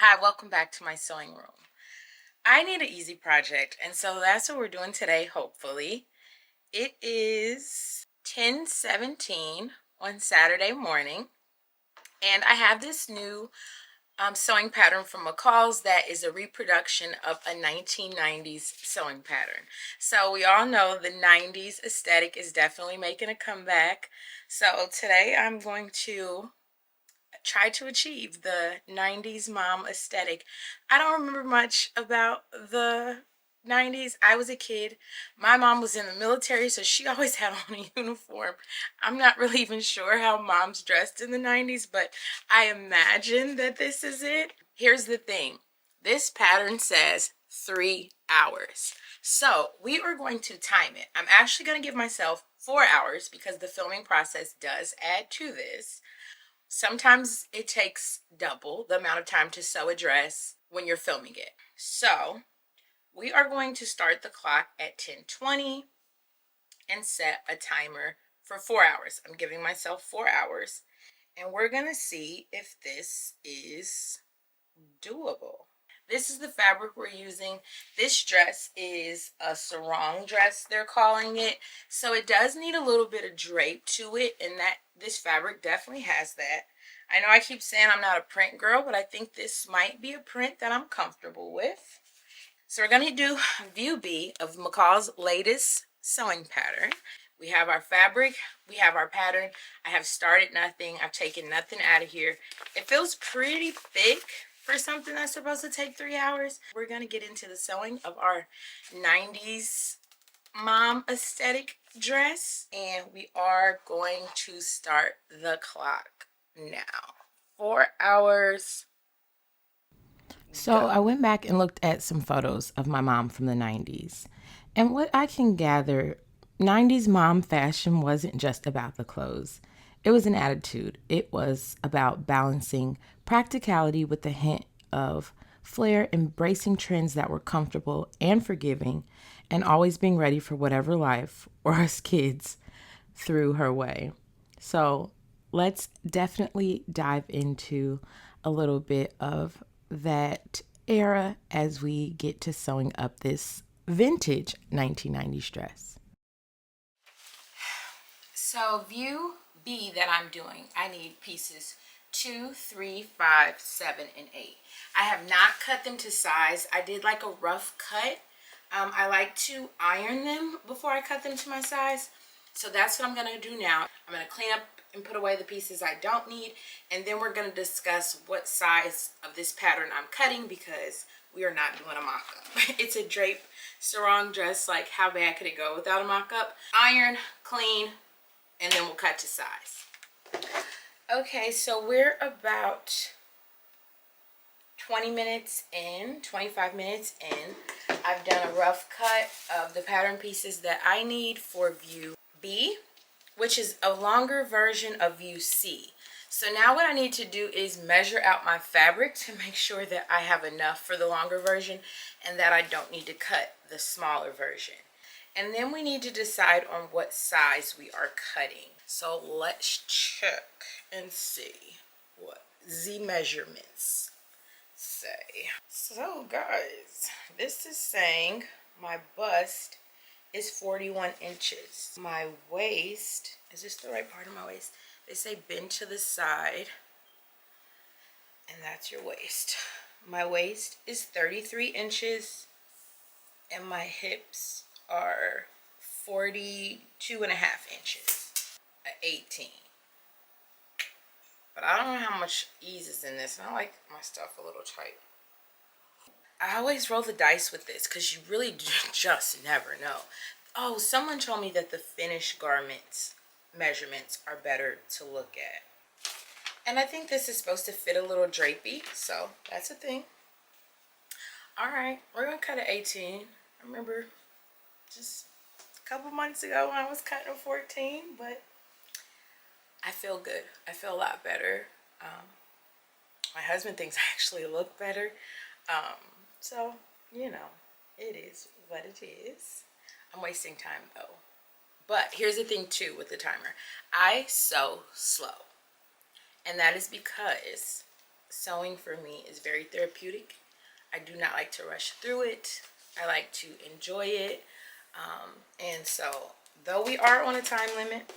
Hi, welcome back to my sewing room. I need an easy project, and so that's what we're doing today, hopefully. It is 10:17 on Saturday morning, and I have this new sewing pattern from McCalls that is a reproduction of a 1990s sewing pattern. So we all know the 90s aesthetic is definitely making a comeback. So today I'm going to try to achieve the 90s mom aesthetic. I don't remember much about the 90s. I was a kid. My mom was in the military, so she always had on a uniform. I'm not really even sure how moms dressed in the 90s, but I imagine that this is it. Here's the thing. This pattern says 3 hours. So we are going to time it. I'm actually going to give myself 4 hours because the filming process does add to this. Sometimes it takes double the amount of time to sew a dress when you're filming it. So we are going to start the clock at 10:20 and set a timer for 4 hours. I'm giving myself 4 hours, and we're going to see if this is doable. This is the fabric we're using. This dress is a sarong dress, they're calling it. So it does need a little bit of drape to it, and that this fabric definitely has that. I know I keep saying I'm not a print girl, but I think this might be a print that I'm comfortable with. So we're going to do view B of McCall's latest sewing pattern. We have our fabric, we have our pattern. I have started nothing. I've taken nothing out of here. It feels pretty thick for something that's supposed to take 3 hours. We're going to get into the sewing of our 90s mom aesthetic dress, and we are going to start the clock now. 4 hours. So I went back and looked at some photos of my mom from the 90s. And what I can gather, 90s mom fashion wasn't just about the clothes. It was an attitude. It was about balancing practicality with a hint of flair, embracing trends that were comfortable and forgiving, and always being ready for whatever life or us kids threw her way. So let's definitely dive into a little bit of that era as we get to sewing up this vintage 1990s dress. So view B that I'm doing, I need pieces 2, 3, 5, 7, and 8. I have not cut them to size. I did like a rough cut. I like to iron them before I cut them to my size. So that's what I'm going to do now. I'm going to clean up and put away the pieces I don't need, and then we're going to discuss what size of this pattern I'm cutting because we are not doing a mock-up. It's a drape sarong dress. Like, how bad could it go without a mock-up? Iron, clean, and then we'll cut to size. Okay, so we're about 20 minutes in, 25 minutes in. I've done a rough cut of the pattern pieces that I need for view B, which is a longer version of view C. So now what I need to do is measure out my fabric to make sure that I have enough for the longer version and that I don't need to cut the smaller version. And then we need to decide on what size we are cutting. So let's check and see what the measurements say. So guys, this is saying my bust is 41 inches. My waist, is this the right part of my waist? They say bend to the side, and that's your waist. My waist is 33 inches, and my hips are 42 and a half inches at 18. But I don't know how much ease is in this, and I like my stuff a little tight. I always roll the dice with this because you really just never know. Oh, someone told me that the finished garments measurements are better to look at. And I think this is supposed to fit a little drapey, so that's a thing. All right, we're going to cut at 18. I remember just a couple months ago when I was cutting a 14, but I feel good. I feel a lot better. My husband thinks I actually look better. So, you know, it is what it is. I'm wasting time though. But here's the thing too with the timer. I sew slow. And that is because Sewing for me is very therapeutic. I do not like to rush through it. I like to enjoy it. And so, though we are on a time limit,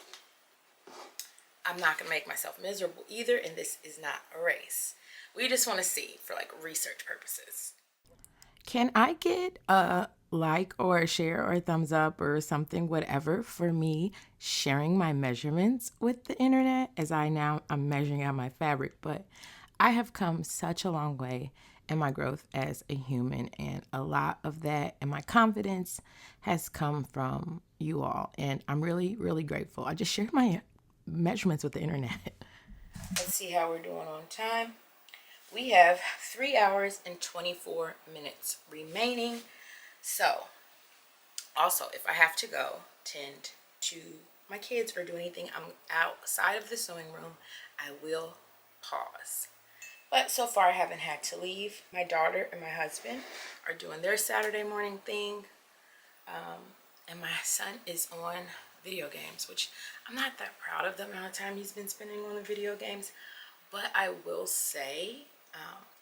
I'm not going to make myself miserable either. And this is not a race. We just want to see for like research purposes. Can I get a like or a share or a thumbs up or something, whatever, for me sharing my measurements with the internet as I'm measuring out my fabric, but I have come such a long way in my growth as a human, and a lot of that and my confidence has come from you all, and I'm really, really grateful. I just shared my measurements with the internet. Let's see how we're doing on time. We have 3 hours and 24 minutes remaining. So, also, if I have to go tend to my kids or do anything I'm outside of the sewing room, I will pause. But so far I haven't had to leave. My daughter and my husband are doing their Saturday morning thing. And my son is on video games, which I'm not that proud of the amount of time he's been spending on the video games. But I will say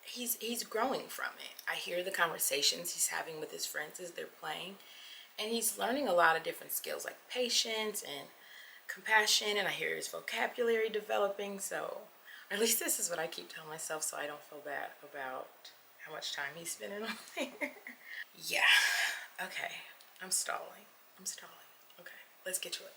he's growing from it. I hear the conversations he's having with his friends as they're playing. And he's learning a lot of different skills like patience and compassion. And I hear his vocabulary developing. So, or at least this is what I keep telling myself so I don't feel bad about how much time he's spending on there. Yeah. Okay. I'm stalling. Okay. Let's get to it.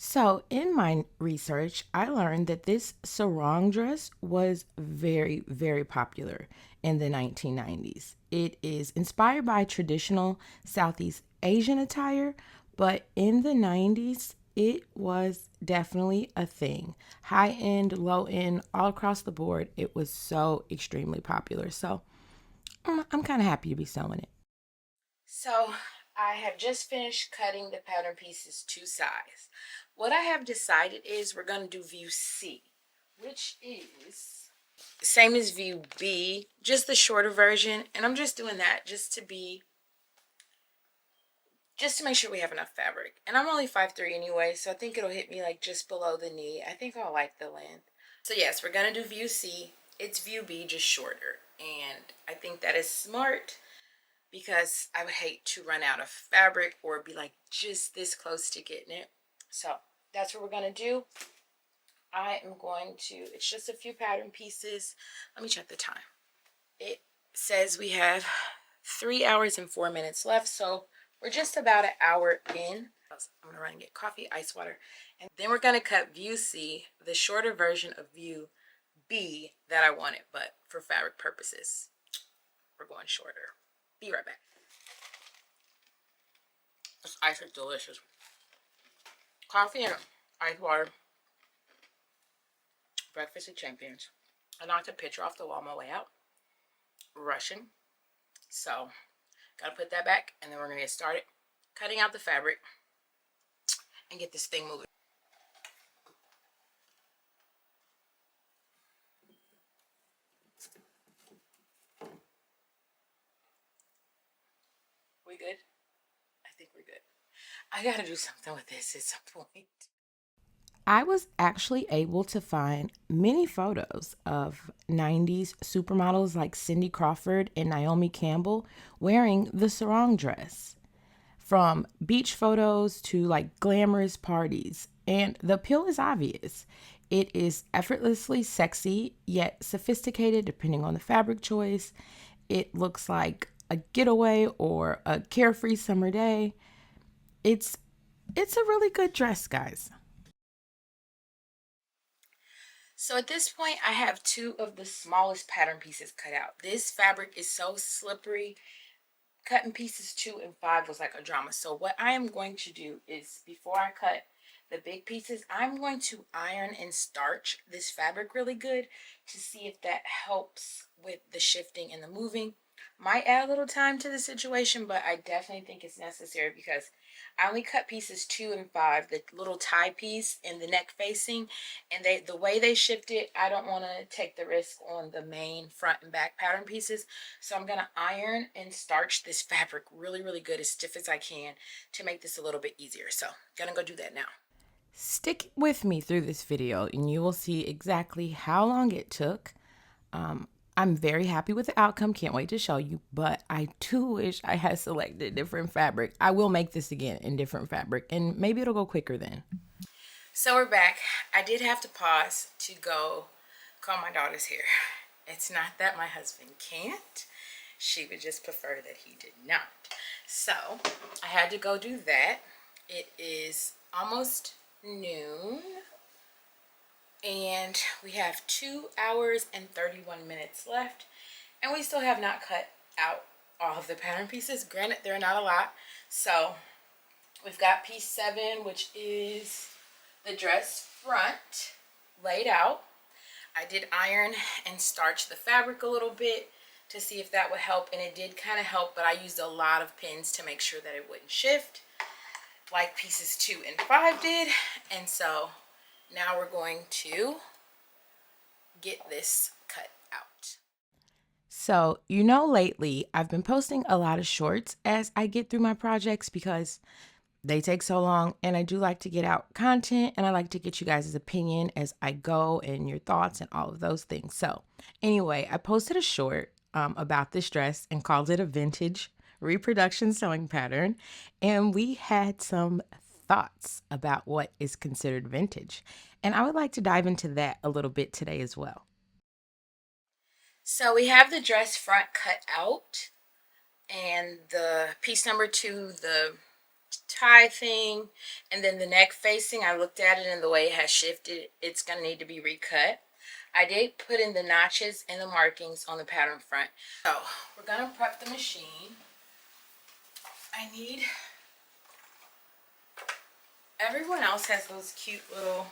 So, in my research, I learned that this sarong dress was very, very popular in the 1990s. It is inspired by traditional Southeast Asian attire, but in the 90s, it was definitely a thing. High end, low end, all across the board, it was so extremely popular. So, I'm kind of happy to be sewing it. So I have just finished cutting the pattern pieces to size. What I have decided is we're going to do view C, which is same as view B, just the shorter version. And I'm just doing that just to make sure we have enough fabric. And I'm only 5'3" anyway, so I think it'll hit me like just below the knee. I think I'll like the length. So yes, we're going to do view C. It's view B, just shorter. And I think that is smart because I would hate to run out of fabric or be like just this close to getting it. So that's what we're going to do. I am going to, it's just a few pattern pieces. Let me check the time. It says we have 3 hours and 4 minutes left. So we're just about an hour in. I'm going to run and get coffee, ice water. And then we're going to cut view C, the shorter version of view B that I wanted. But for fabric purposes, we're going shorter. Be right back. This ice is delicious. Coffee and ice water. Breakfast of champions. I knocked a picture off the wall on my way out. Rushing. So, gotta put that back and then we're gonna get started cutting out the fabric and get this thing moving. We good? I think we're good. I gotta do something with this at some point. I was actually able to find many photos of 90s supermodels like Cindy Crawford and Naomi Campbell wearing the sarong dress, from beach photos to like glamorous parties. And the appeal is obvious. It is effortlessly sexy, yet sophisticated depending on the fabric choice. It looks like a getaway or a carefree summer day. It's a really good dress, guys. So at this point, I have 2 of the smallest pattern pieces cut out. This fabric is so slippery. Cutting pieces 2 and 5 was like a drama. So what I am going to do is, before I cut the big pieces, I'm going to iron and starch this fabric really good to see if that helps with the shifting and the moving. Might add a little time to the situation, but I definitely think it's necessary because I only cut pieces 2 and 5, the little tie piece and the neck facing, and the way they shift it, I don't want to take the risk on the main front and back pattern pieces. So I'm going to iron and starch this fabric really, really good, as stiff as I can, to make this a little bit easier. So gonna go do that now. Stick with me through this video and you will see exactly how long it took. I'm very happy with the outcome. Can't wait to show you, but I do wish I had selected different fabric. I will make this again in different fabric, and maybe it'll go quicker then. So we're back. I did have to pause to go comb my daughter's hair. It's not that my husband can't. She would just prefer that he did not. So I had to go do that. It is almost noon. And we have 2 hours and 31 minutes left. And we still have not cut out all of the pattern pieces. Granted, they're not a lot. So we've got piece 7, which is the dress front laid out. I did iron and starch the fabric a little bit to see if that would help. And it did kind of help, but I used a lot of pins to make sure that it wouldn't shift like pieces 2 and 5 did. And so now we're going to get this cut out. So, you know, lately I've been posting a lot of shorts as I get through my projects because they take so long, and I do like to get out content, and I like to get you guys' opinion as I go and your thoughts and all of those things. So anyway, I posted a short about this dress and called it a vintage reproduction sewing pattern, and we had some thoughts about what is considered vintage. And I would like to dive into that a little bit today as well. So we have the dress front cut out, and the piece number 2, the tie thing, and then the neck facing, I looked at it and the way it has shifted, it's going to need to be recut. I did put in the notches and the markings on the pattern front. So we're going to prep the machine. I need... Everyone else has those cute little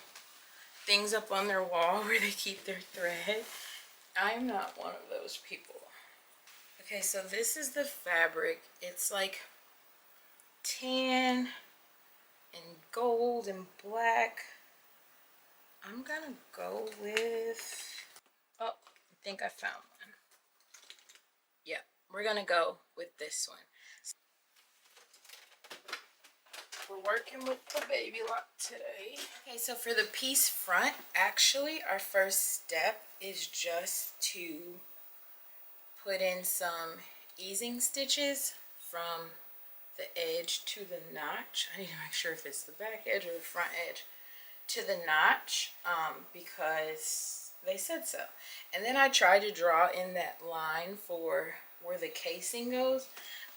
things up on their wall where they keep their thread. I'm not one of those people. Okay, so this is the fabric. It's like tan and gold and black. I'm gonna go with, oh, I think I found one. Yep, we're gonna go with this one. We're working with the baby lock today. Okay, so for the piece front, actually our first step is just to put in some easing stitches from the edge to the notch. I need to make sure if it's the back edge or the front edge to the notch, because they said so. And then I tried to draw in that line for where the casing goes,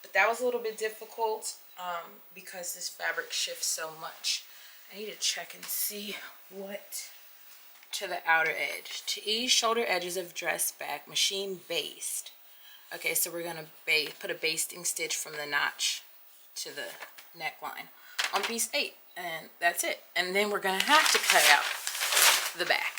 but that was a little bit difficult because this fabric shifts so much. I need to check and see what to the outer edge. To ease shoulder edges of dress back, machine based. Okay, so we're gonna put a basting stitch from the notch to the neckline on piece 8, and that's it. And then we're gonna have to cut out the back.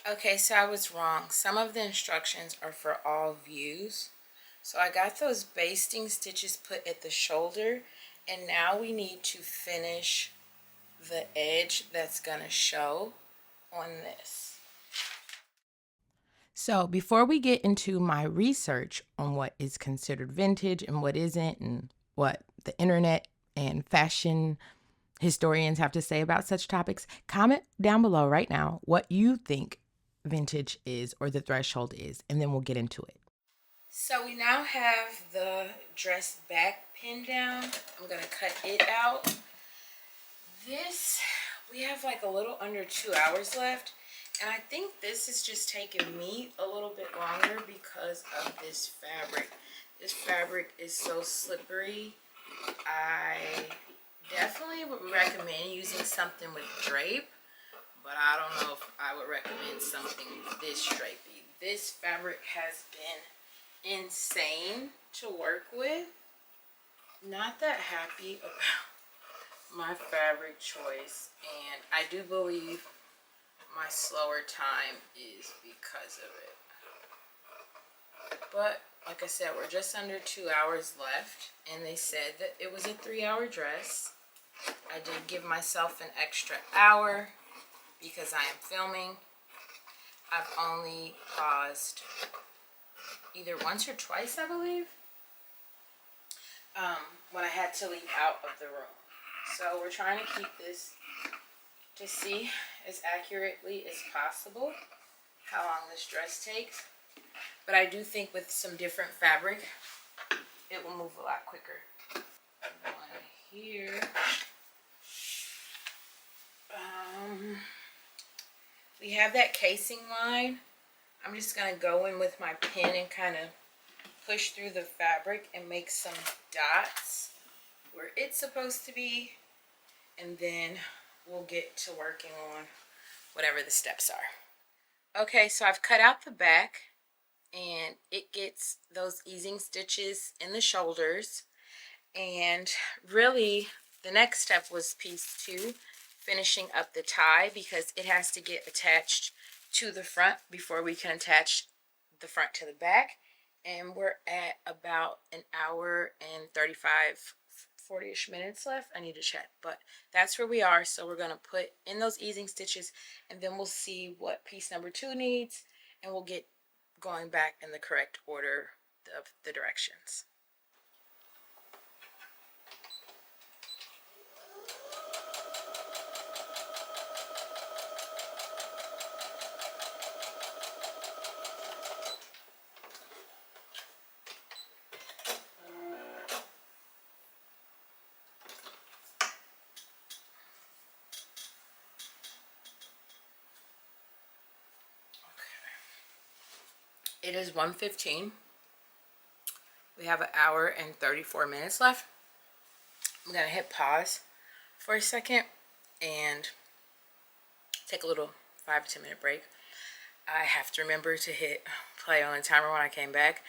Okay, so I was wrong. Some of the instructions are for all views. So I got those basting stitches put at the shoulder, and now we need to finish the edge that's gonna show on this. So before we get into my research on what is considered vintage and what isn't, and what the internet and fashion historians have to say about such topics, comment down below right now what you think vintage is or the threshold is, and then we'll get into it. So we now have the dress back pinned down. I'm gonna cut it out. This, we have like a little under 2 hours left, and I think this is just taking me a little bit longer because of this fabric. This fabric is so slippery. I definitely would recommend using something with drape, but I don't know if I would recommend something this drapey. This fabric has been insane to work with. Not that happy about my fabric choice, and I do believe my slower time is because of it. But like I said, we're just under 2 hours left, and they said that it was a 3-hour dress. I did give myself an extra hour because I am filming. I've only paused either once or twice, I believe, when I had to leave out of the room. So we're trying to keep this to see as accurately as possible how long this dress takes. But I do think with some different fabric, it will move a lot quicker. One here. We have that casing line. I'm just going to go in with my pen and kind of push through the fabric and make some dots where it's supposed to be. And then we'll get to working on whatever the steps are. Okay, so I've cut out the back, and it gets those easing stitches in the shoulders. And really, the next step was piece 2, finishing up the tie, because it has to get attached to the front before we can attach the front to the back. And we're at about an hour and 40-ish minutes left. I need to check, but that's where we are. So we're going to put in those easing stitches, and then we'll see what piece number 2 needs, and we'll get going back in the correct order of the directions. It is 1:15. We have an hour and 34 minutes left. I'm going to hit pause for a second and take a little 5 to 10 minute break. I have to remember to hit play on the timer when I came back.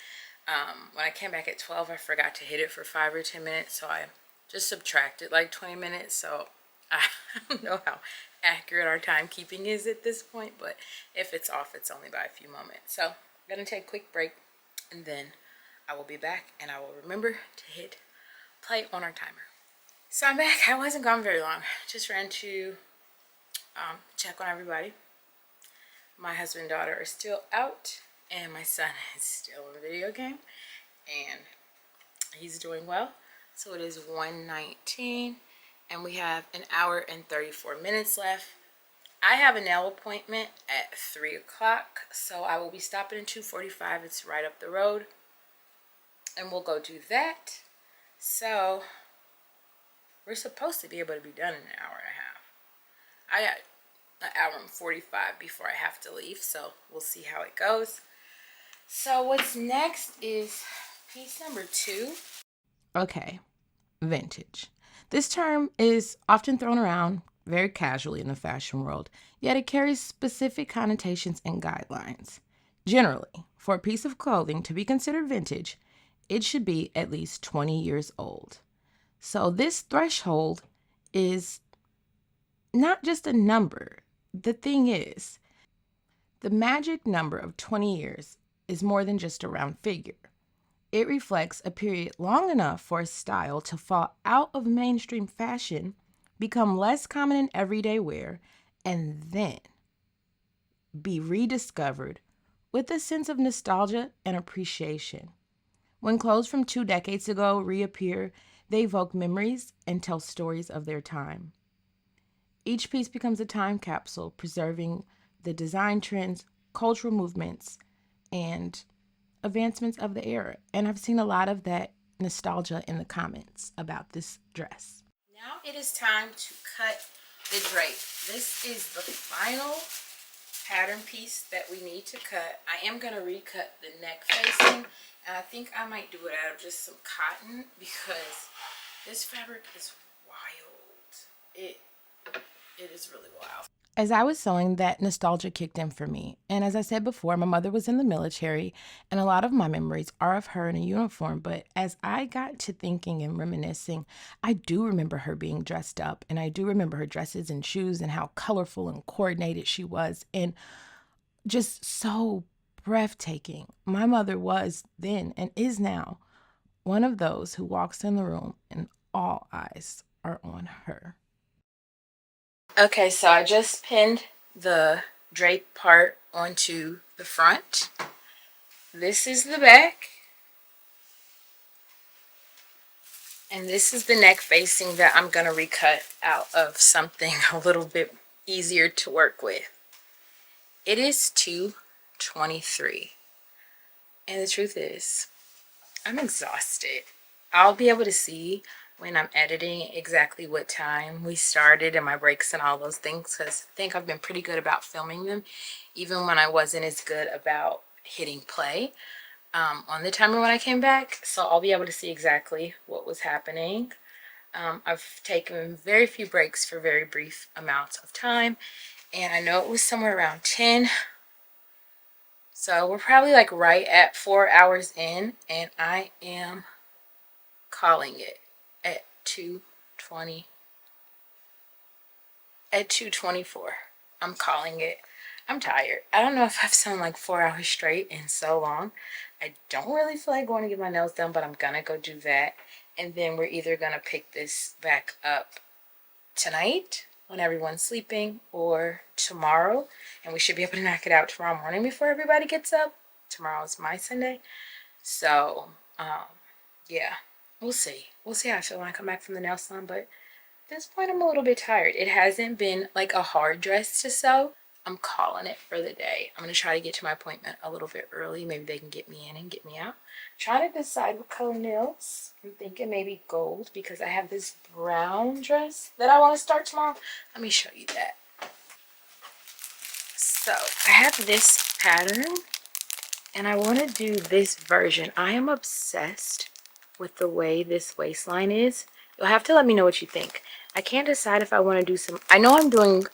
When I came back at 12, I forgot to hit it for 5 or 10 minutes, so I just subtracted like 20 minutes. So I don't know how accurate our timekeeping is at this point, but if it's off, it's only by a few moments. So I'm going to take a quick break, and then I will be back, and I will remember to hit play on our timer. So I'm back. I wasn't gone very long. Just ran to check on everybody. My husband and daughter are still out, and my son is still in the video game, and he's doing well. So it is 1:19, and we have an hour and 34 minutes left. I have a nail appointment at 3 o'clock, so I will be stopping at 2:45. It's right up the road, and we'll go do that. So we're supposed to be able to be done in an hour and a half. I got an hour and 45 before I have to leave, so we'll see how it goes. So what's next is piece number 2. Okay, vintage. This term is often thrown around very casually in the fashion world, yet it carries specific connotations and guidelines. Generally, for a piece of clothing to be considered vintage, it should be at least 20 years old. So this threshold is not just a number. The thing is, the magic number of 20 years is more than just a round figure. It reflects a period long enough for a style to fall out of mainstream fashion, become less common in everyday wear, and then be rediscovered with a sense of nostalgia and appreciation. When clothes from 2 decades ago reappear, they evoke memories and tell stories of their time. Each piece becomes a time capsule, preserving the design trends, cultural movements, and advancements of the era. And I've seen a lot of that nostalgia in the comments about this dress. Now it is time to cut the drape. This is the final pattern piece that we need to cut. I am going to recut the neck facing, and I think I might do it out of just some cotton because this fabric is wild. It is really wild. As I was sewing, that nostalgia kicked in for me. And as I said before, my mother was in the military, and a lot of my memories are of her in a uniform. But as I got to thinking and reminiscing, I do remember her being dressed up, and I do remember her dresses and shoes and how colorful and coordinated she was, and just so breathtaking. My mother was then and is now one of those who walks in the room and all eyes are on her. Okay, so I just pinned the drape part onto the front. This is the back. And this is the neck facing that I'm going to recut out of something a little bit easier to work with. It is 2:23. And the truth is, I'm exhausted. I'll be able to see when I'm editing exactly what time we started and my breaks and all those things, because I think I've been pretty good about filming them, even when I wasn't as good about hitting play on the timer when I came back. So I'll be able to see exactly what was happening. I've taken very few breaks for very brief amounts of time, and I know it was somewhere around 10. So we're probably like right at 4 hours in, and I am calling it at 2:20. At 2:24. I'm calling it. I'm tired. I don't know if I've sound like 4 hours straight in so long. I don't really feel like going to get my nails done, but I'm gonna go do that. And then we're either gonna pick this back up tonight when everyone's sleeping, or tomorrow, and we should be able to knock it out tomorrow morning before everybody gets up. Tomorrow's my Sunday. So yeah, we'll see how I feel when I come back from the nail salon. But at this point, I'm a little bit tired. It hasn't been like a hard dress to sew. I'm calling it for the day. I'm gonna try to get to my appointment a little bit early. Maybe they can get me in and get me out. Trying to decide what color nails. I'm thinking maybe gold, because I have this brown dress that I want to start tomorrow. Let me show you that. So I have this pattern and I want to do this version. I am obsessed with the way this waistline is. You'll have to let me know what you think. I can't decide if I want to do some, I know I'm doing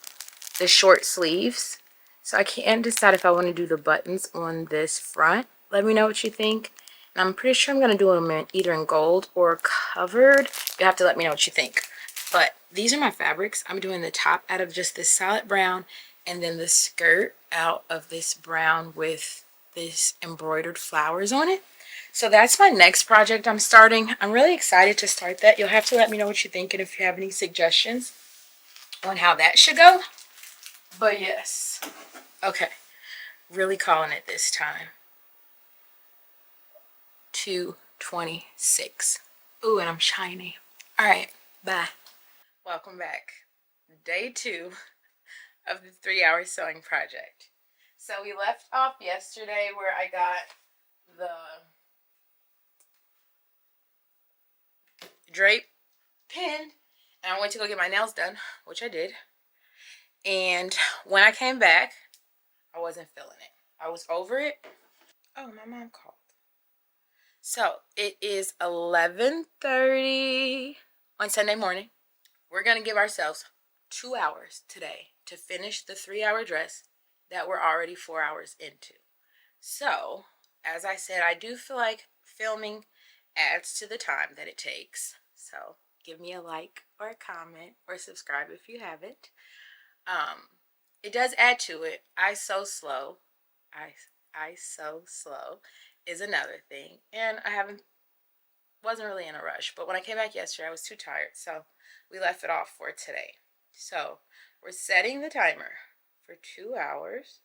the short sleeves, so I can't decide if I want to do the buttons on this front. Let me know what you think. And I'm pretty sure I'm going to do them either in gold or covered. You have to let me know what you think. But these are my fabrics. I'm doing the top out of just this solid brown, and then the skirt out of this brown with this embroidered flowers on it. So that's my next project I'm starting. I'm really excited to start that. You'll have to let me know what you think and if you have any suggestions on how that should go. But yes, okay, really calling it this time. 2:26. Ooh, and I'm shiny. All right, bye. Welcome back. Day 2 of the 3-hour sewing project. So we left off yesterday where I got the drape pinned, and I went to go get my nails done, which I did. And when I came back, I wasn't feeling it. I was over it. Oh, my mom called. So it is 11:30 on Sunday morning. We're going to give ourselves 2 hours today to finish the 3-hour dress that we're already 4 hours into. So, as I said, I do feel like filming adds to the time that it takes. So give me a like or a comment or subscribe if you haven't. It does add to it. I sew slow is another thing, and wasn't really in a rush. But when I came back yesterday, I was too tired, so we left it off for today. So we're setting the timer for 2 hours,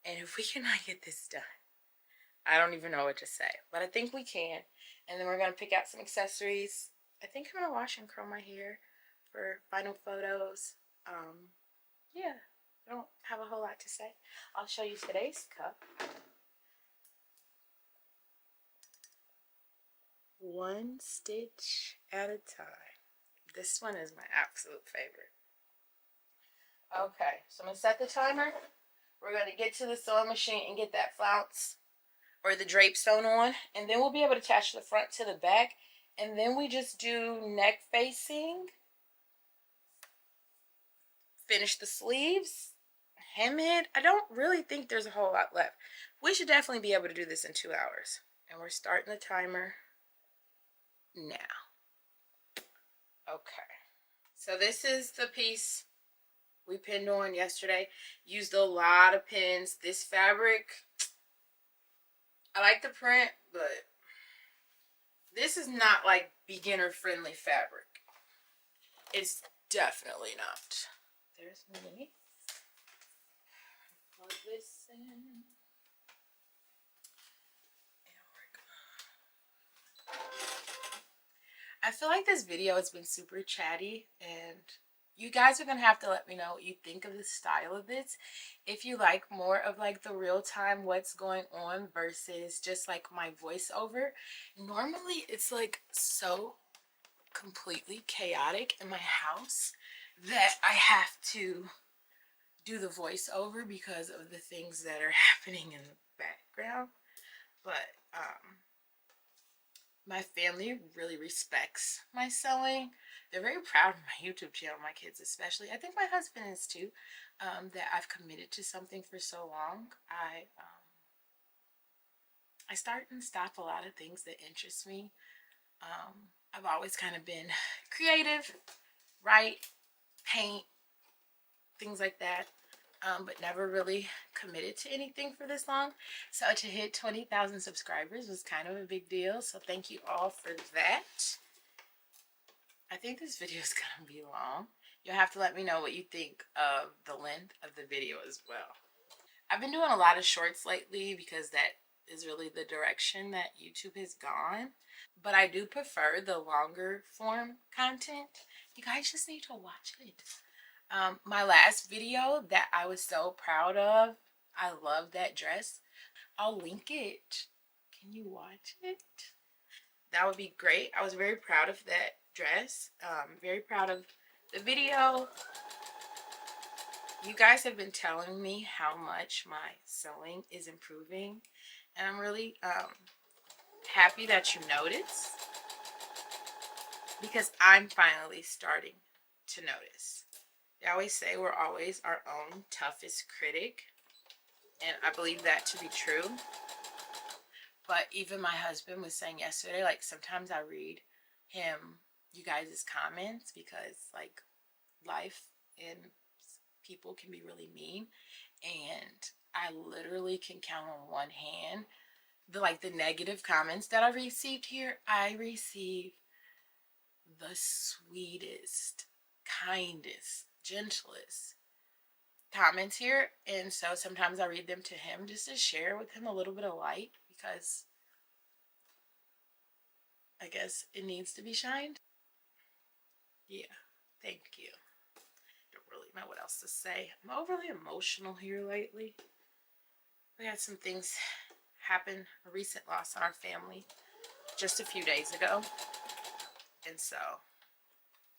and if we cannot get this done, I don't even know what to say, but I think we can. And then we're gonna pick out some accessories. I think I'm gonna wash and curl my hair for final photos. Yeah, I don't have a whole lot to say. I'll show you today's cup. One stitch at a time. This one is my absolute favorite. Okay, so I'm gonna set the timer. We're gonna get to the sewing machine and get that flounce or the drape sewn on, and then we'll be able to attach the front to the back, and then we just do neck facing, finish the sleeves, hem it. I don't really think there's a whole lot left. We should definitely be able to do this in 2 hours, and we're starting the timer now. Okay, so this is the piece we pinned on yesterday. Used a lot of pins. This fabric, I like the print, but this is not like beginner friendly fabric. It's definitely not. There's me. Plug this in. I feel like this video has been super chatty, and you guys are gonna have to let me know what you think of the style of this. If you like more of like the real time what's going on versus just like my voiceover. Normally it's like so completely chaotic in my house that I have to do the voiceover because of the things that are happening in the background. But my family really respects my sewing. They're very proud of my YouTube channel, my kids especially. I think my husband is too, that I've committed to something for so long. I start and stop a lot of things that interest me. I've always kind of been creative, write, paint, things like that. But never really committed to anything for this long. So to hit 20,000 subscribers was kind of a big deal. So thank you all for that. I think this video is going to be long. You'll have to let me know what you think of the length of the video as well. I've been doing a lot of shorts lately because that is really the direction that YouTube has gone. But I do prefer the longer form content. You guys just need to watch it. My last video that I was so proud of, I love that dress. I'll link it. Can you watch it? That would be great. I was very proud of that dress. Very proud of the video. You guys have been telling me how much my sewing is improving, and I'm really happy that you notice, because I'm finally starting to notice. They always say we're always our own toughest critic, and I believe that to be true. But even my husband was saying yesterday, like sometimes I read him, you guys' comments, because like life and people can be really mean, and I literally can count on one hand the negative comments that I've received here. I receive the sweetest, kindest, gentlest comments here, and so sometimes I read them to him just to share with him a little bit of light, because I guess it needs to be shined. Yeah, thank you. Don't really know what else to say. I'm overly emotional here lately. We had some things happen, a recent loss in our family just a few days ago, and so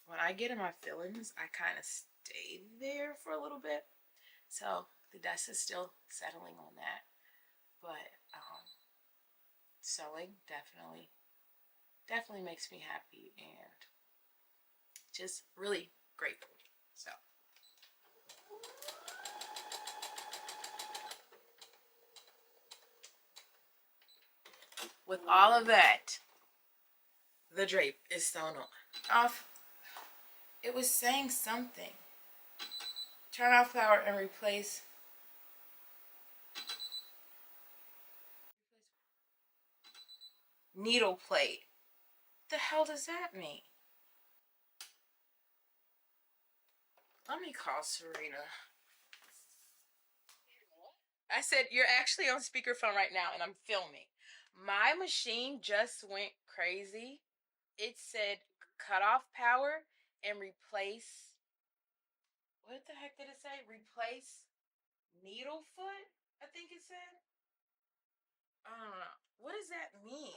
when I get in my feelings, I kind of stay there for a little bit. So the dust is still settling on that, but sewing definitely makes me happy and just really grateful. So with all of that, the drape is sewn on. Off. It was saying something. Turn off power and replace needle plate. What the hell does that mean? Let me call Serena. I said, you're actually on speakerphone right now and I'm filming. My machine just went crazy. It said cut off power and replace. What the heck did it say? Replace needle foot? I think it said. I don't know. What does that mean?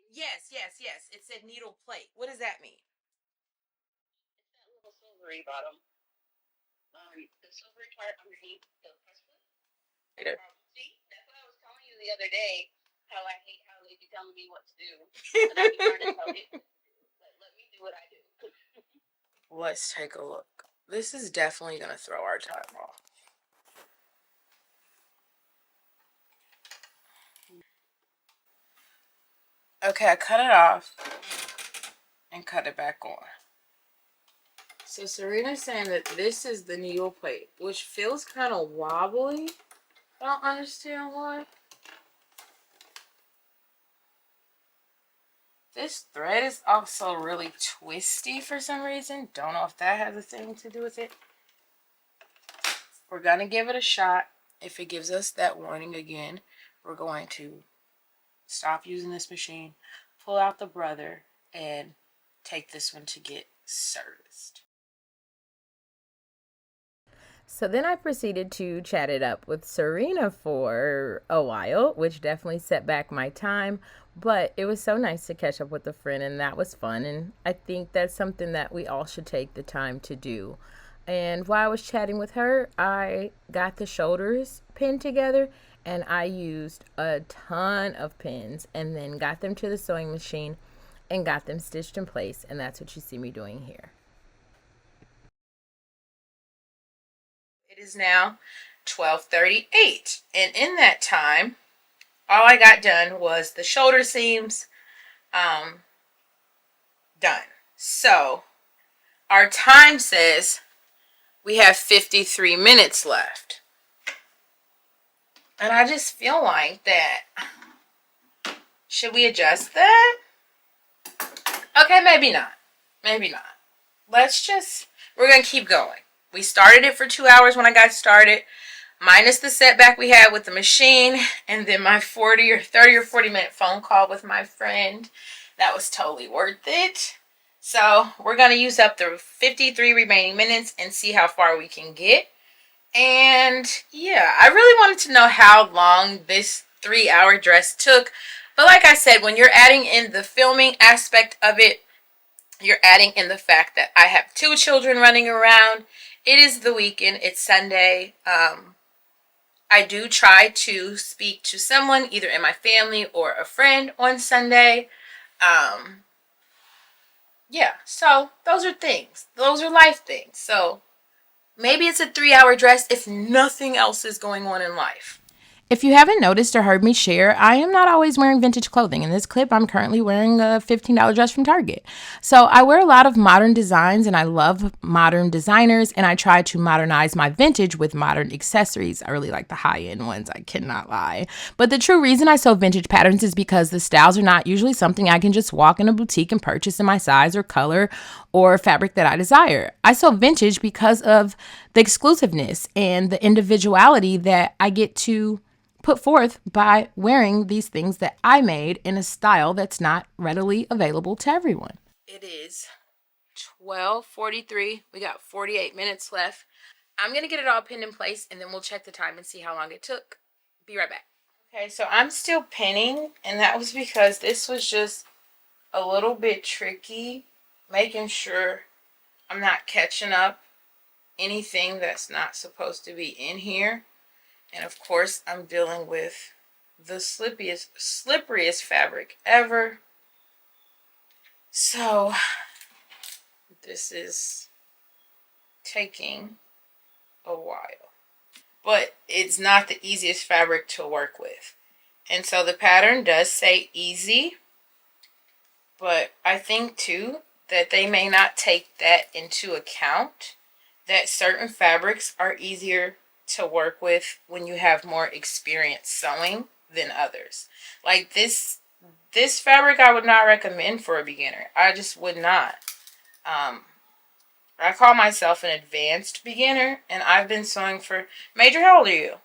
Yes, yes, yes. It said needle plate. What does that mean? It's that little silvery bottom. The silvery part underneath the press foot. See, that's what I was telling you the other day. How I hate how they be telling me what to do, and I be trying to tell it. Let me do what I do. Let's take a look. This is definitely gonna throw our time off. Okay, I cut it off and cut it back on. So Serena's saying that this is the needle plate, which feels kind of wobbly. I don't understand why. This thread is also really twisty for some reason. Don't know if that has a thing to do with it. We're going to give it a shot. If it gives us that warning again, we're going to stop using this machine, pull out the brother, and take this one to get serviced. So then I proceeded to chat it up with Serena for a while, which definitely set back my time. But it was so nice to catch up with a friend, and that was fun. And I think that's something that we all should take the time to do. And while I was chatting with her, I got the shoulders pinned together, and I used a ton of pins and then got them to the sewing machine and got them stitched in place. And that's what you see me doing here. It is now 12:38, and in that time, all I got done was the shoulder seams done. So our time says we have 53 minutes left. And I just feel like that. Should we adjust that? Okay, maybe not. Maybe not. We're going to keep going. We started it for 2 hours when I got started, minus the setback we had with the machine, and then my 30 or 40 minute phone call with my friend. That was totally worth it. So we're going to use up the 53 remaining minutes and see how far we can get. And yeah, I really wanted to know how long this 3-hour dress took. But like I said, when you're adding in the filming aspect of it, you're adding in the fact that I have 2 children running around. It is the weekend. It's Sunday. I do try to speak to someone, either in my family or a friend on Sunday. Yeah, so those are things. Those are life things. So maybe it's a 3-hour dress if nothing else is going on in life. If you haven't noticed or heard me share, I am not always wearing vintage clothing. In this clip, I'm currently wearing a $15 dress from Target. So I wear a lot of modern designs, and I love modern designers, and I try to modernize my vintage with modern accessories. I really like the high-end ones, I cannot lie. But the true reason I sew vintage patterns is because the styles are not usually something I can just walk in a boutique and purchase in my size or color or fabric that I desire. I sew vintage because of the exclusiveness and the individuality that I get to put forth by wearing these things that I made in a style that's not readily available to everyone. It is 12:43. We got 48 minutes left. I'm going to get it all pinned in place, and then we'll check the time and see how long it took. Be right back. Okay, so I'm still pinning, and that was because this was just a little bit tricky, making sure I'm not catching up anything that's not supposed to be in here. And of course, I'm dealing with the slipperiest fabric ever. So this is taking a while. But it's not the easiest fabric to work with. And so the pattern does say easy. But I think too that they may not take that into account, that certain fabrics are easier to work with when you have more experience sewing than others. Like this fabric I would not recommend for a beginner. I just would not. I call myself an advanced beginner, and I've been sewing for... Major, how old are you?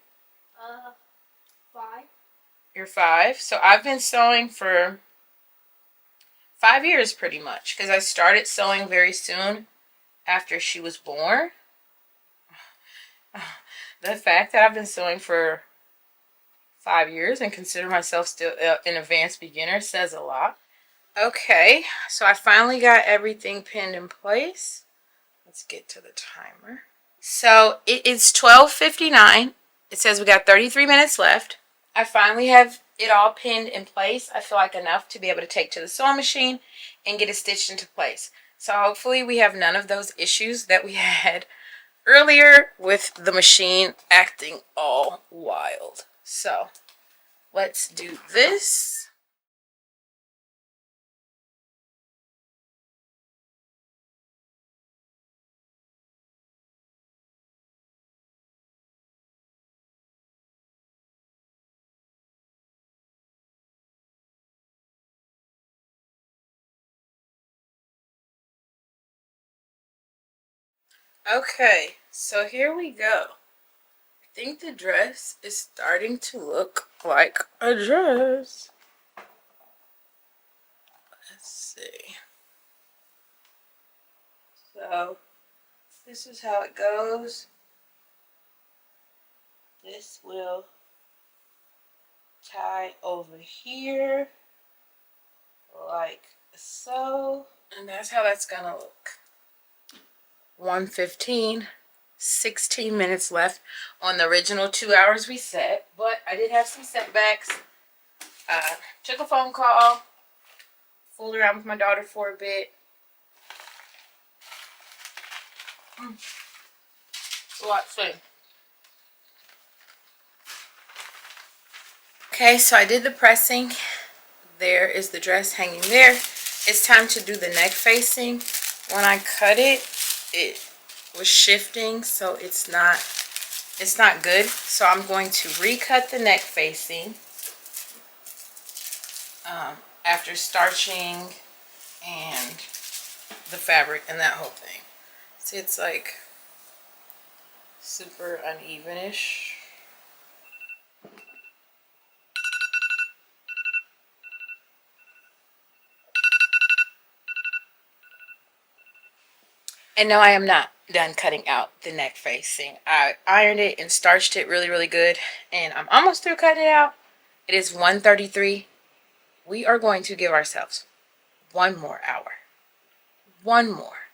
5. You're 5? So I've been sewing for 5 years pretty much, because I started sewing very soon after she was born. The fact that I've been sewing for 5 years and consider myself still an advanced beginner says a lot. Okay, so I finally got everything pinned in place. Let's get to the timer. So it is 12:59. It says we got 33 minutes left. I finally have it all pinned in place. I feel like enough to be able to take to the sewing machine and get it stitched into place. So hopefully we have none of those issues that we had earlier with the machine acting all wild. So let's do this. Okay, so here we go. I think the dress is starting to look like a dress. Let's see. So this is how it goes. This will tie over here like so. And that's how that's gonna look. 1:15, 16 minutes left on the original 2 hours we set, but I did have some setbacks. Took a phone call, fooled around with my daughter for a bit. Let's see. Okay, so I did the pressing. There is the dress hanging there. It's time to do the neck facing. When I cut it, it was shifting, so it's not good. So I'm going to recut the neck facing after starching and the fabric and that whole thing. See, it's like super unevenish. And no, I am not done cutting out the neck facing. I ironed it and starched it really, really good. And I'm almost through cutting it out. It is 1:33. We are going to give ourselves one more hour. One more.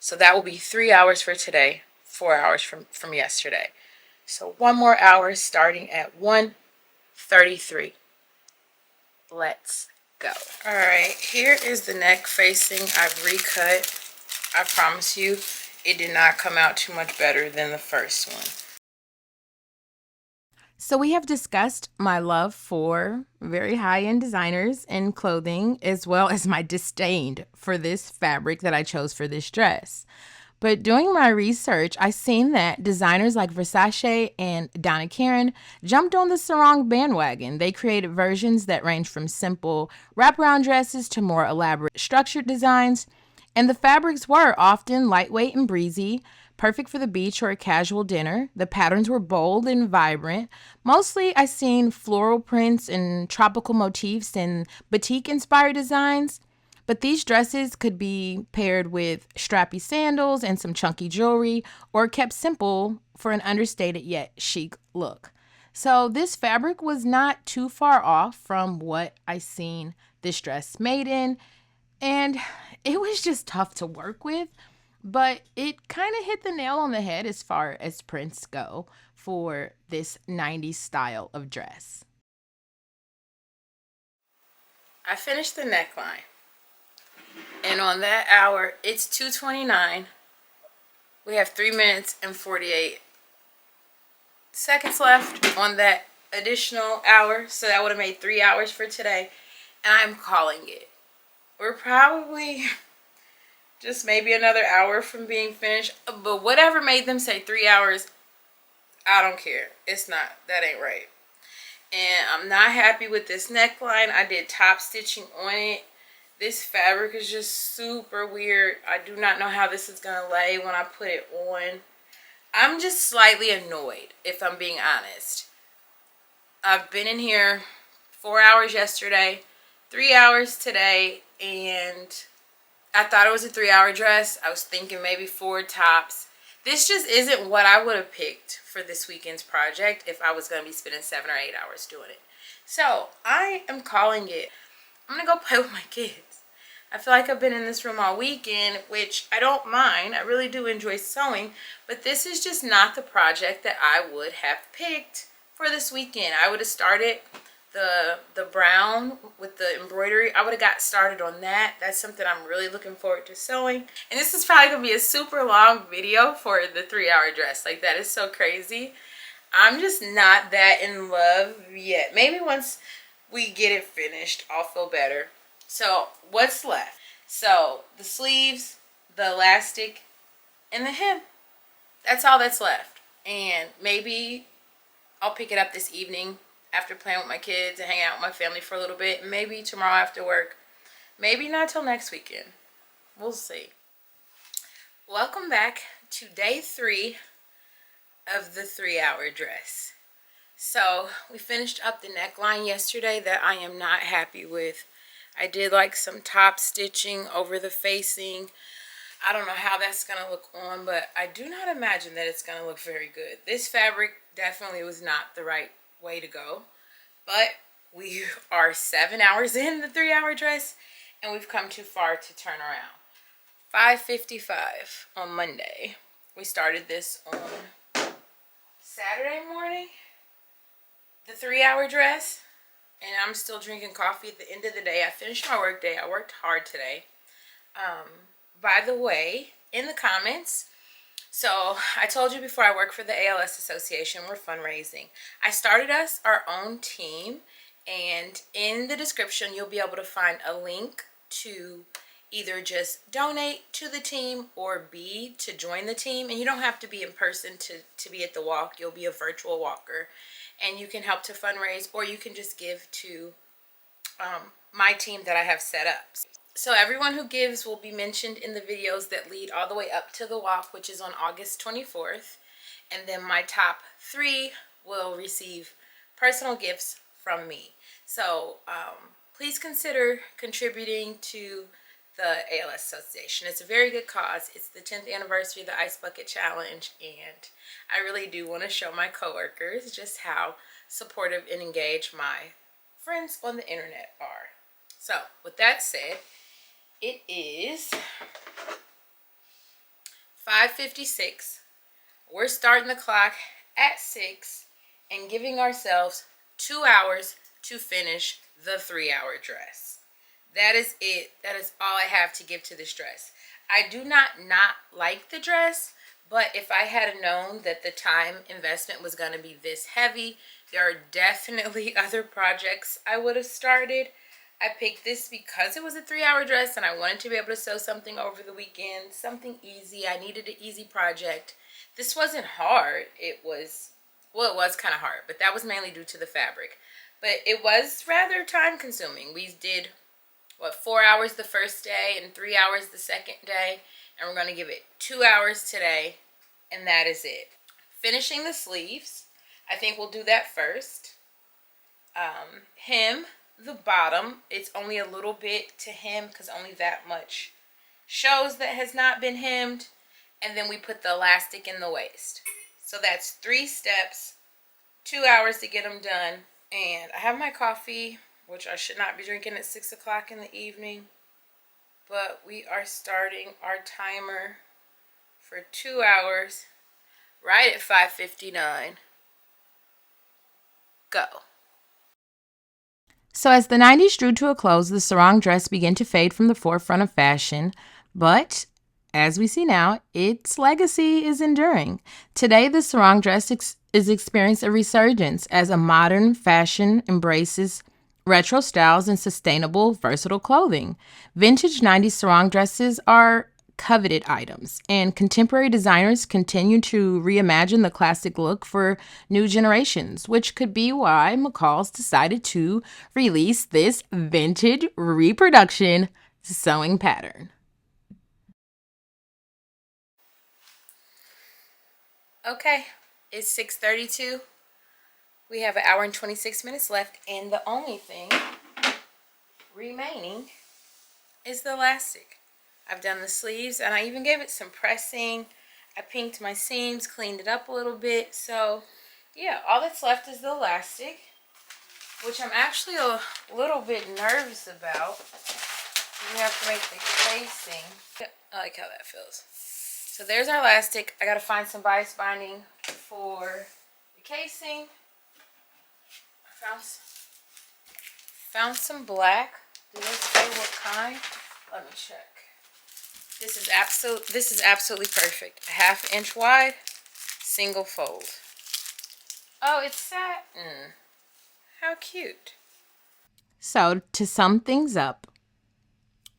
So that will be 3 hours for today, 4 hours from yesterday. So one more hour starting at 1:33. Let's go. All right, here is the neck facing I've recut. I promise you, it did not come out too much better than the first one. So we have discussed my love for very high-end designers and clothing, as well as my disdain for this fabric that I chose for this dress. But doing my research, I seen that designers like Versace and Donna Karan jumped on the sarong bandwagon. They created versions that range from simple wraparound dresses to more elaborate structured designs. And the fabrics were often lightweight and breezy, perfect for the beach or a casual dinner. The patterns were bold and vibrant. Mostly I seen floral prints and tropical motifs and batik-inspired designs. But these dresses could be paired with strappy sandals and some chunky jewelry, or kept simple for an understated yet chic look. So this fabric was not too far off from what I seen this dress made in. And it was just tough to work with, but it kind of hit the nail on the head as far as prints go for this 90s style of dress. I finished the neckline. And on that hour, it's 2:29. We have 3 minutes and 48 seconds left on that additional hour. So that would have made 3 hours for today. And I'm calling it. We're probably just maybe another hour from being finished. But whatever made them say 3 hours, I don't care. It's not. That ain't right. And I'm not happy with this neckline. I did top stitching on it. This fabric is just super weird. I do not know how this is going to lay when I put it on. I'm just slightly annoyed, if I'm being honest. I've been in here 4 hours yesterday, 3 hours today, and I thought it was a 3-hour dress. I was thinking maybe 4 tops. This just isn't what I would have picked for this weekend's project if I was going to be spending 7 or 8 hours doing it. So I am calling it. I'm going to go play with my kids. I feel like I've been in this room all weekend, which I don't mind. I really do enjoy sewing, but this is just not the project that I would have picked for this weekend. I would have started the brown with the embroidery. I would have got started on that. That's something I'm really looking forward to sewing. And this is probably going to be a super long video for the 3-hour dress. Like, that is so crazy. I'm just not that in love yet. Maybe once we get it finished, I'll feel better. So what's left? So the sleeves, the elastic, and the hem. That's all that's left. And maybe I'll pick it up this evening after playing with my kids and hang out with my family for a little bit. Maybe tomorrow after work. Maybe not till next weekend. We'll see. Welcome back to day 3 of the 3-hour dress. So we finished up the neckline yesterday that I am not happy with. I did like some top stitching over the facing. I don't know how that's going to look on, but I do not imagine that it's going to look very good. This fabric definitely was not the right way to go. But we are 7 hours in the 3-hour dress, and we've come too far to turn around. 5:55 on Monday. We started this on Saturday morning, the 3-hour dress, and I'm still drinking coffee at the end of the day. I finished my work day. I worked hard today. By the way, in the comments, so I told you before, I work for the ALS Association. We're fundraising. I started us our own team, and in the description you'll be able to find a link to either just donate to the team or B, to join the team. And you don't have to be in person to be at the walk. You'll be a virtual walker, and you can help to fundraise, or you can just give to my team that I have set up. So everyone who gives will be mentioned in the videos that lead all the way up to the walk, which is on August 24th. And then my top 3 will receive personal gifts from me. So please consider contributing to the ALS Association. It's a very good cause. It's the 10th anniversary of the Ice Bucket Challenge, and I really do want to show my coworkers just how supportive and engaged my friends on the internet are. So with that said, it is 5:56. We're starting the clock at 6 and giving ourselves 2 hours to finish the 3-hour dress. That is it. That is all I have to give to this dress. I do not like the dress, but if I had known that the time investment was going to be this heavy, there are definitely other projects I would have started. I picked this because it was a 3-hour dress and I wanted to be able to sew something over the weekend, something easy. I needed an easy project. This wasn't hard. It was kind of hard, but that was mainly due to the fabric. But it was rather time consuming. We did 4 hours the first day and 3 hours the second day, and we're going to give it 2 hours today, and that is it. Finishing the sleeves, I think we'll do that first. Hem the bottom, it's only a little bit to hem because only that much shows that has not been hemmed, and then we put the elastic in the waist. So that's 3 steps, 2 hours to get them done. And I have my coffee, which I should not be drinking at 6 o'clock in the evening, but we are starting our timer for 2 hours right at 5:59. Go. So as the 90s drew to a close, the sarong dress began to fade from the forefront of fashion, but as we see now, its legacy is enduring. Today, the sarong dress is experiencing a resurgence as a modern fashion embraces retro styles and sustainable, versatile clothing. Vintage 90s sarong dresses are coveted items, and contemporary designers continue to reimagine the classic look for new generations, which could be why McCalls decided to release this vintage reproduction sewing pattern. Okay, it's 6:32. We have 1 hour and 26 minutes left, and the only thing remaining is the elastic. I've done the sleeves, and I even gave it some pressing. I pinked my seams, cleaned it up a little bit. So yeah, all that's left is the elastic, which I'm actually a little bit nervous about. We have to make the casing. I like how that feels. So there's our elastic. I gotta find some bias binding for the casing. I found some black. Did they say what kind? Let me check. This is absolutely perfect. A 1/2 inch wide, single fold. Oh, it's satin. How cute. So to sum things up,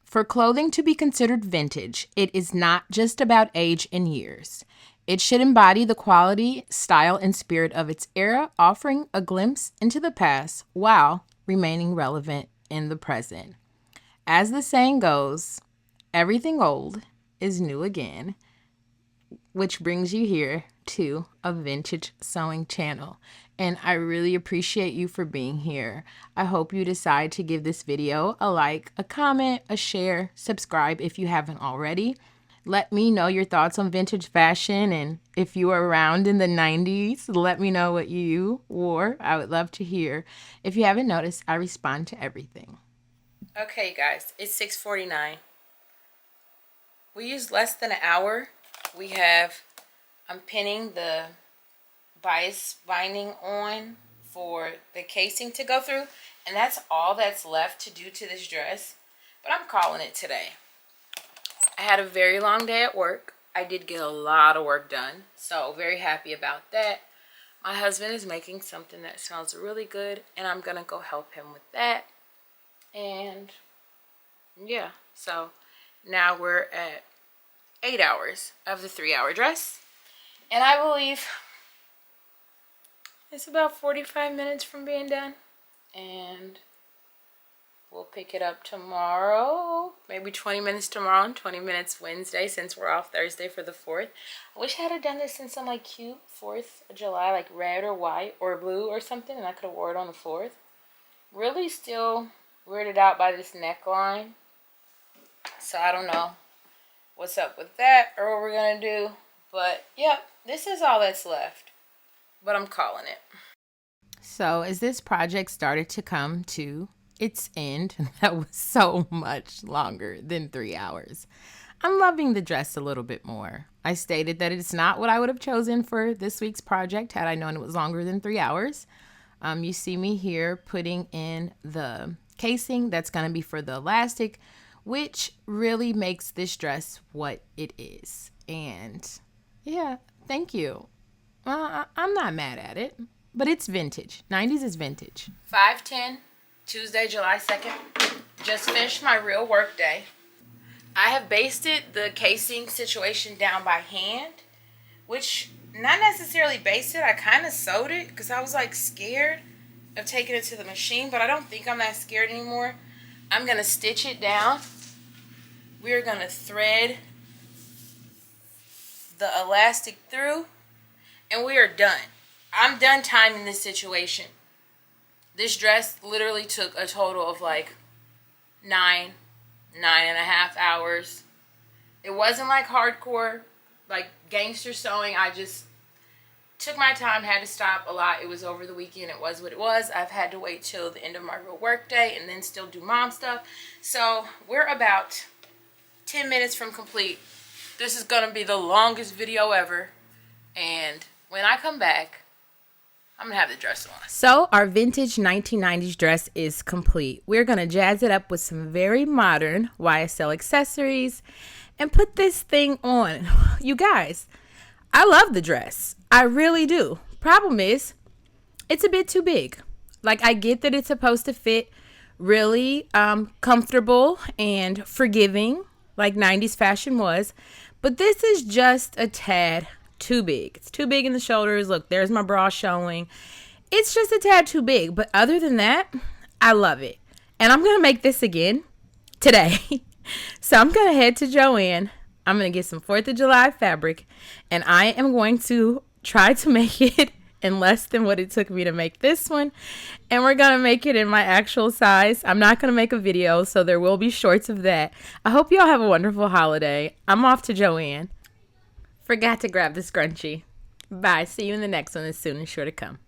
for clothing to be considered vintage, it is not just about age and years. It should embody the quality, style, and spirit of its era, offering a glimpse into the past while remaining relevant in the present. As the saying goes, everything old is new again. which brings you here to a vintage sewing channel. And I really appreciate you for being here. I hope you decide to give this video a like, a comment, a share, subscribe if you haven't already. Let me know your thoughts on vintage fashion, and if you were around in the 90s, let me know what you wore. I would love to hear. If you haven't noticed, I respond to everything. Okay, guys, it's 6:49. We used less than an hour. I'm pinning the bias binding on for the casing to go through, and that's all that's left to do to this dress, but I'm calling it today. I had a very long day at work. I did get a lot of work done, so very happy about that. My husband is making something that smells really good, and I'm gonna go help him with that. And yeah, so now we're at 8 hours of the 3-hour dress, and I believe it's about 45 minutes from being done, and we'll pick it up tomorrow, maybe 20 minutes tomorrow and 20 minutes Wednesday, since we're off Thursday for the 4th. I wish I had done this in some like cute 4th of July, like red or white or blue or something, and I could have wore it on the 4th. Really still weirded out by this neckline, so I don't know what's up with that or what we're gonna do, but yep, this is all that's left, but I'm calling it. So as this project started to come to its end, that was so much longer than 3 hours, I'm loving the dress a little bit more. I stated that it's not what I would have chosen for this week's project had I known it was longer than 3 hours. You see me here putting in the casing that's going to be for the elastic, which really makes this dress what it is. And yeah, thank you. I'm not mad at it, but it's vintage. 90s is vintage. 5:10, Tuesday, July 2nd. Just finished my real work day. I have basted the casing situation down by hand, which not necessarily basted. I kind of sewed it because I was like scared of taking it to the machine, but I don't think I'm that scared anymore. I'm going to stitch it down. We're going to thread the elastic through, and we are done. I'm done timing this situation. This dress literally took a total of like 9.5 hours. It wasn't like hardcore, like gangster sewing. I just took my time, had to stop a lot. It was over the weekend. It was what it was. I've had to wait till the end of my real work day and then still do mom stuff. So we're about 10 minutes from complete. This is going to be the longest video ever. And when I come back, I'm going to have the dress on. So our vintage 1990s dress is complete. We're going to jazz it up with some very modern YSL accessories and put this thing on. You guys, I love the dress. I really do. Problem is, it's a bit too big. Like, I get that it's supposed to fit really comfortable and forgiving, like 90s fashion was, but this is just a tad too big. It's too big in the shoulders. Look, there's my bra showing. It's just a tad too big, but other than that, I love it. And I'm going to make this again today. So I'm going to head to Joann. I'm going to get some 4th of July fabric, and I am going to try to make it in less than what it took me to make this one. And we're going to make it in my actual size. I'm not going to make a video, so there will be shorts of that. I hope y'all have a wonderful holiday. I'm off to Joann. Forgot to grab the scrunchie. Bye. See you in the next one. As soon as sure to come.